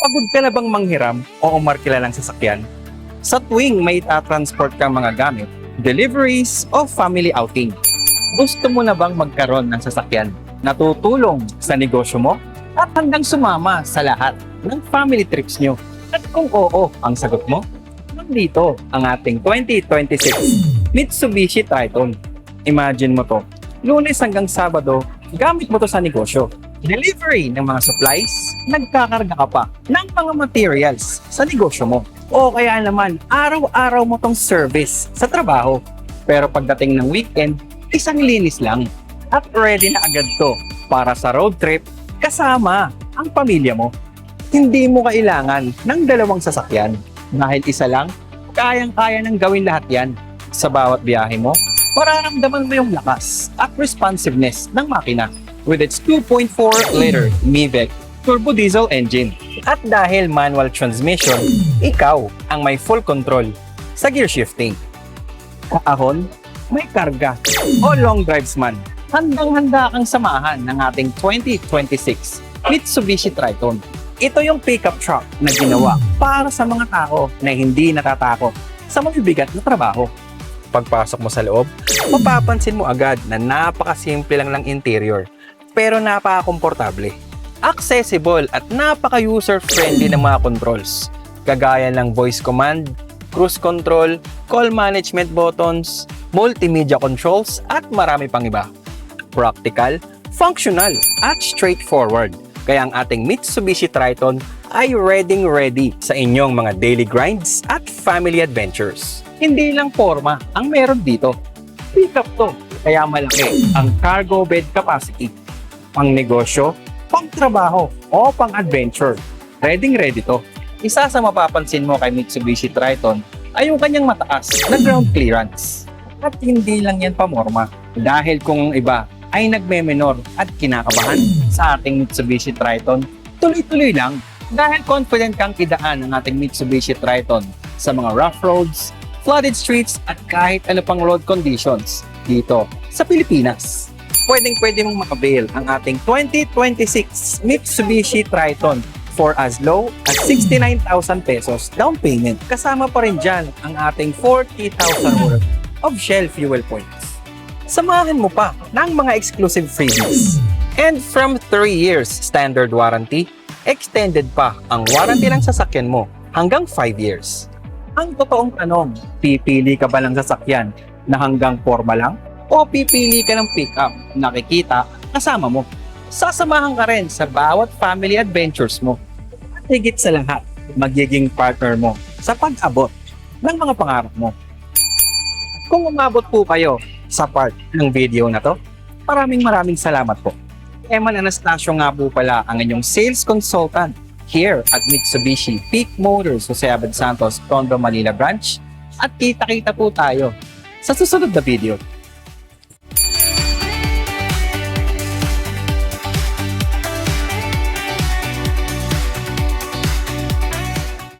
Pagod ka na bang manghiram o umarkila ng sasakyan? Sa tuwing may transport kang mga gamit, deliveries o family outing, gusto mo na bang magkaroon ng sasakyan na tutulong sa negosyo mo at hanggang sumama sa lahat ng family trips nyo? At kung oo ang sagot mo, nandito ang ating 2026 Mitsubishi Triton. Imagine mo to, Lunes hanggang Sabado, gamit mo to sa negosyo. Delivery ng mga supplies, nagkakarga ka pa ng mga materials sa negosyo mo. O kaya naman, araw-araw mo tong service sa trabaho. Pero pagdating ng weekend, isang linis lang. At ready na agad to para sa road trip kasama ang pamilya mo. Hindi mo kailangan ng dalawang sasakyan. Dahil isa lang, kayang-kaya nang gawin lahat yan. Sa bawat biyahe mo, mararamdaman mo yung lakas at responsiveness ng makina with its 2.4-liter MIVEC turbo diesel engine. At dahil manual transmission, ikaw ang may full control sa gear shifting. Kaahon, may karga o long drives man, handang-handa kang samahan ng ating 2026 Mitsubishi Triton. Ito yung pickup truck na ginawa para sa mga tao na hindi natatakot sa mabibigat na trabaho. Pagpasok mo sa loob, mapapansin mo agad na napakasimple lang ng interior pero napaka-komportable. Accessible at napaka-user-friendly ng mga controls, kagaya ng voice command, cruise control, call management buttons, multimedia controls at marami pang iba. Practical, functional at straightforward. Kaya ang ating Mitsubishi Triton ay ready sa inyong mga daily grinds at family adventures. Hindi lang forma ang meron dito. Pick up to, kaya malaki ang cargo bed capacity. Pang negosyo, pang trabaho o pang adventure. Ready to. Isa sa mapapansin mo kay Mitsubishi Triton ay yung kanyang mataas na ground clearance. At hindi lang yan pamorma. Dahil kung ang iba ay nagme-menor at kinakabahan sa ating Mitsubishi Triton, tuloy-tuloy lang dahil confident kang idaan ang ating Mitsubishi Triton sa mga rough roads, flooded streets at kahit ano pang road conditions dito sa Pilipinas. Pwedeng-pwede mong makabail ang ating 2026 Mitsubishi Triton for as low as 69,000 pesos down payment. Kasama pa rin dyan ang ating 40,000 worth of Shell fuel points. Samahan mo pa ng mga exclusive freebies. And from 3 years standard warranty, extended pa ang warranty ng sasakyan mo hanggang 5 years. Ang totoong tanong, pipili ka ba ng sasakyan na hanggang forma lang? O pipili ka ng pick-up na nakikita kasama mo? Sasamahan ka rin sa bawat family adventures mo. At higit sa lahat, magiging partner mo sa pag-abot ng mga pangarap mo. Kung umabot po kayo sa part ng video na to, maraming salamat po. Eman Anastasio nga po pala ang inyong sales consultant here at Mitsubishi Peak Motors Jose Abad Santos, Tondo, Manila branch. At kita-kita po tayo sa susunod na video.